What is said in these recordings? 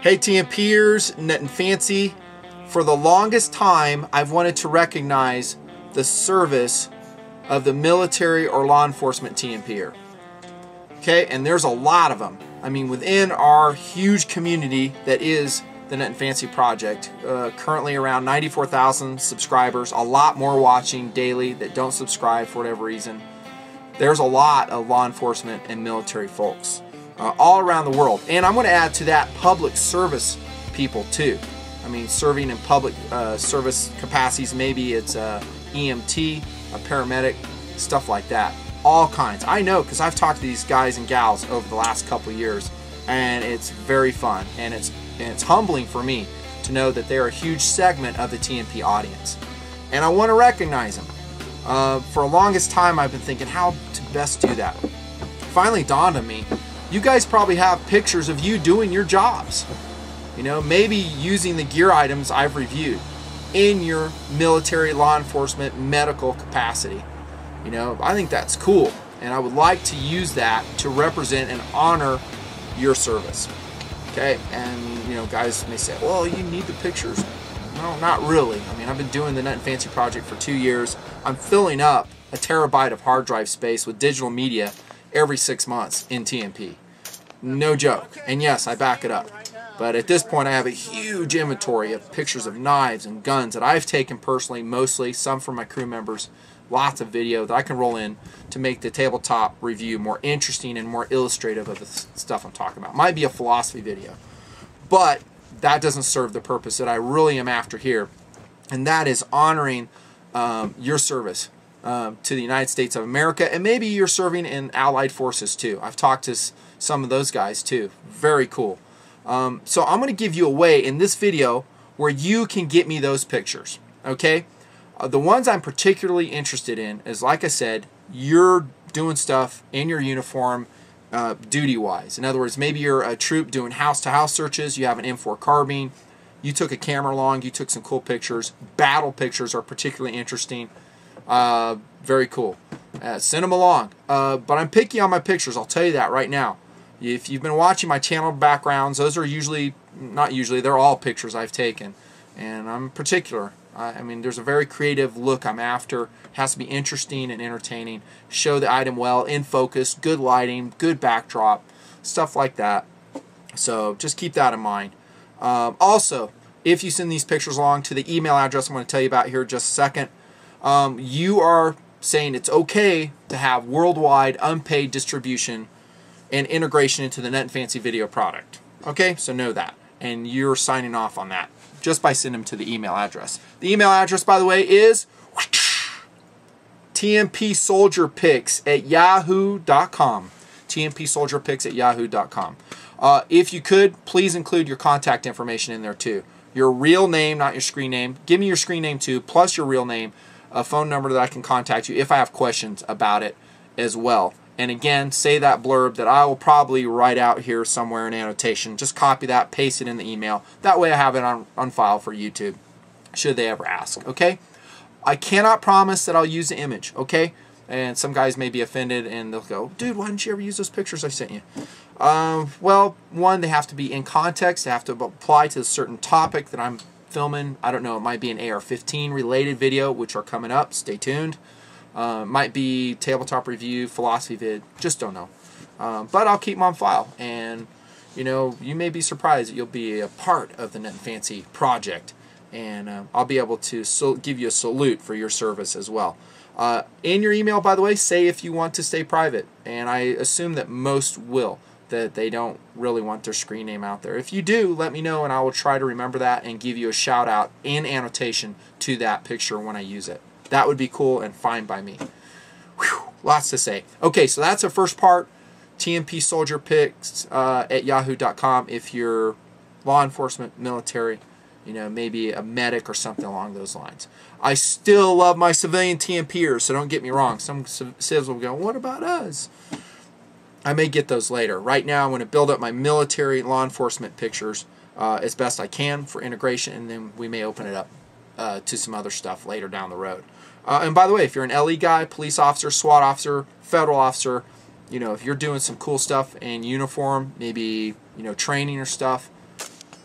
Hey TNPers, Nutnfancy. For the longest time, I've wanted to recognize the service of the military or law enforcement TNPer. Okay, and there's a lot of them. I mean, within our huge community that is the Nutnfancy Project, currently around 94,000 subscribers, a lot more watching daily that don't subscribe for whatever reason. There's a lot of law enforcement and military folks all around the world. And I'm going to add to that public service people too. I mean, serving in public service capacities, maybe it's a EMT, a paramedic, stuff like that. All kinds. I know because I've talked to these guys and gals over the last couple of years, and it's very fun, and it's humbling for me to know that they're a huge segment of the TNP audience. And I want to recognize them. For the longest time I've been thinking how to best do that. Finally dawned on me, you guys probably have pictures of you doing your jobs. You know, maybe using the gear items I've reviewed in your military, law enforcement, medical capacity. You know, I think that's cool, and I would like to use that to represent and honor your service. Okay, and you know, guys may say, well, you need the pictures. No, not really. I mean, I've been doing the Nutnfancy project for 2 years. I'm filling up a terabyte of hard drive space with digital media every 6 months in TNP. No joke. And yes, I back it up. But at this point, I have a huge inventory of pictures of knives and guns that I've taken personally, mostly, some from my crew members. Lots of video that I can roll in to make the tabletop review more interesting and more illustrative of the stuff I'm talking about. Might be a philosophy video, but that doesn't serve the purpose that I really am after here, and that is honoring your service to the United States of America, and maybe you're serving in allied forces too. I've talked to some of those guys too. Very cool. So I'm going to give you a way in this video where you can get me those pictures, okay? The ones I'm particularly interested in is, like I said, you're doing stuff in your uniform duty-wise. In other words, maybe you're a troop doing house-to-house searches, you have an M4 carbine, you took a camera along, you took some cool pictures. Battle pictures are particularly interesting. Very cool. Send them along. But I'm picky on my pictures, I'll tell you that right now. If you've been watching my channel backgrounds, those are usually, not usually, they're all pictures I've taken. And I'm particular. I mean, there's a very creative look I'm after. It has to be interesting and entertaining. Show the item well, in focus, good lighting, good backdrop, stuff like that. So just keep that in mind. Also, if you send these pictures along to the email address I'm going to tell you about here in just a second, you are saying it's okay to have worldwide unpaid distribution and integration into the Nutnfancy video product. Okay, so know that. And you're signing off on that just by sending them to the email address. The email address, by the way, is tnpsoldierpics@yahoo.com. tnpsoldierpics@yahoo.com. If you could, please include your contact information in there too. Your real name, not your screen name. Give me your screen name too, plus your real name, a phone number that I can contact you if I have questions about it as well. And again, say that blurb that I will probably write out here somewhere in annotation. Just copy that, paste it in the email. That way I have it on file for YouTube, should they ever ask, okay? I cannot promise that I'll use the image, okay? And some guys may be offended and they'll go, dude, why didn't you ever use those pictures I sent you? Well, one, they have to be in context. They have to apply to a certain topic that I'm filming. I don't know, it might be an AR-15 related video, which are coming up. Stay tuned. Might be tabletop review, philosophy vid, just don't know. But I'll keep them on file, and you know, you may be surprised that you'll be a part of the Nutnfancy project, and I'll be able to give you a salute for your service as well. In your email, by the way, say if you want to stay private, and I assume that most will, that they don't really want their screen name out there. If you do, let me know, and I will try to remember that and give you a shout out in annotation to that picture when I use it. That would be cool and fine by me. Whew, lots to say. Okay, so that's the first part. TNP Soldier Pics at yahoo.com if you're law enforcement, military, you know, maybe a medic or something along those lines. I still love my civilian TNPers, so don't get me wrong. Some civs will go, what about us? I may get those later. Right now, I'm going to build up my military law enforcement pictures as best I can for integration, and then we may open it up to some other stuff later down the road. And by the way, if you're an LE guy, police officer, SWAT officer, federal officer, you know, if you're doing some cool stuff in uniform, maybe, you know, training or stuff,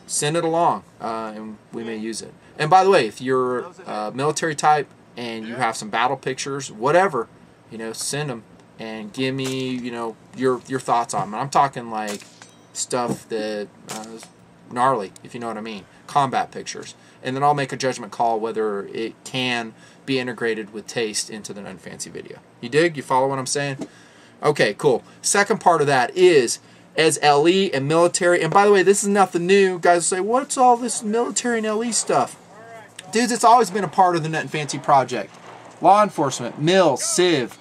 send it along, and we may use it. And by the way, if you're military type and you have some battle pictures, whatever, you know, send them and give me, you know, your thoughts on them. I'm talking like stuff that is gnarly, if you know what I mean, combat pictures, and then I'll make a judgment call whether it can be integrated with taste into the Nutnfancy video. You dig? You follow what I'm saying? Okay, cool. Second part of that is, as LE and military, and by the way, this is nothing new. Guys say, what's all this military and LE stuff? Dudes, it's always been a part of the Nutnfancy project. Law enforcement, mil, civ,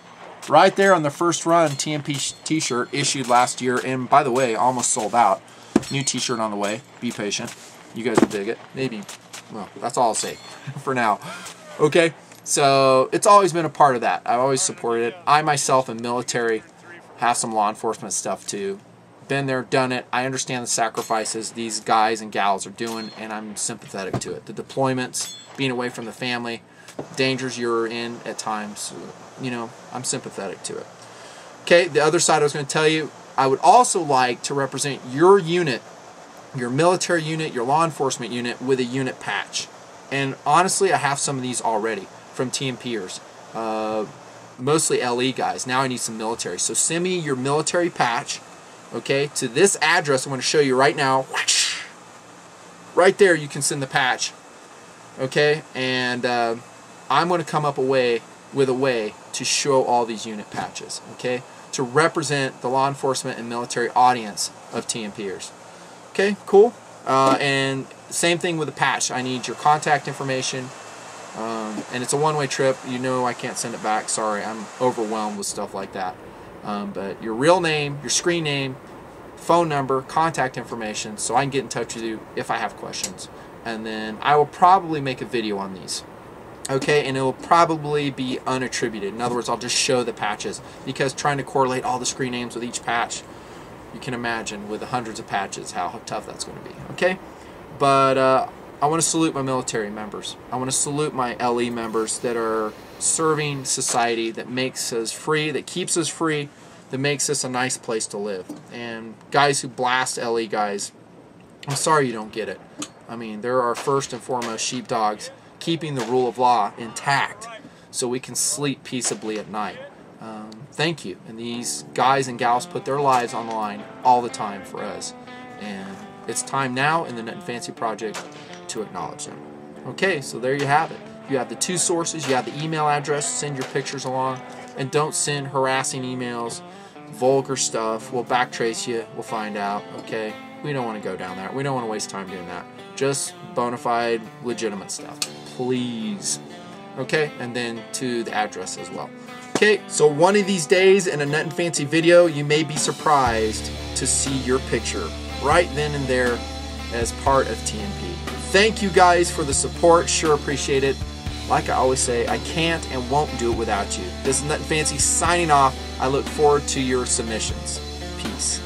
right there on the first run TNP t-shirt issued last year, and by the way, almost sold out. New t-shirt on the way. Be patient. You guys will dig it. Maybe, well, that's all I'll say for now. Okay, so it's always been a part of that. I've always supported it. I myself am military, have some law enforcement stuff too. Been there, done it. I understand the sacrifices these guys and gals are doing, and I'm sympathetic to it. The deployments, being away from the family, dangers you're in at times, you know, I'm sympathetic to it. Okay, the other side I was going to tell you, I would also like to represent your unit, your military unit, your law enforcement unit, with a unit patch. And honestly, I have some of these already from TNPers, mostly LE guys. Now I need some military. So send me your military patch, okay, to this address I'm going to show you right now. Right there you can send the patch, okay, and I'm going to come up with a way to show all these unit patches, okay, to represent the law enforcement and military audience of TNPers. Okay, cool. And same thing with the patch. I need your contact information, and it's a one-way trip. You know I can't send it back. Sorry, I'm overwhelmed with stuff like that. But your real name, your screen name, phone number, contact information, so I can get in touch with you if I have questions. And then I will probably make a video on these. Okay, and it will probably be unattributed. In other words, I'll just show the patches, because trying to correlate all the screen names with each patch, you can imagine with the hundreds of patches how tough that's going to be. Okay, but I want to salute my military members. I want to salute my LE members that are serving society, that makes us free, that keeps us free, that makes us a nice place to live. And guys who blast LE guys, I'm sorry you don't get it. I mean, they're our first and foremost sheepdogs, keeping the rule of law intact so we can sleep peaceably at night. Thank you. And these guys and gals put their lives on the line all the time for us. And it's time now in the Nutnfancy project to acknowledge them. Okay, so there you have it. You have the two sources, you have the email address, send your pictures along, and don't send harassing emails, vulgar stuff. We'll backtrace you, we'll find out, okay? We don't want to go down there. We don't want to waste time doing that. Just bona fide, legitimate stuff, please. Okay, and then to the address as well. Okay, so one of these days in a Nutnfancy video, you may be surprised to see your picture right then and there as part of TNP. Thank you guys for the support, sure appreciate it. Like I always say, I can't and won't do it without you. This is Nutnfancy signing off. I look forward to your submissions. Peace.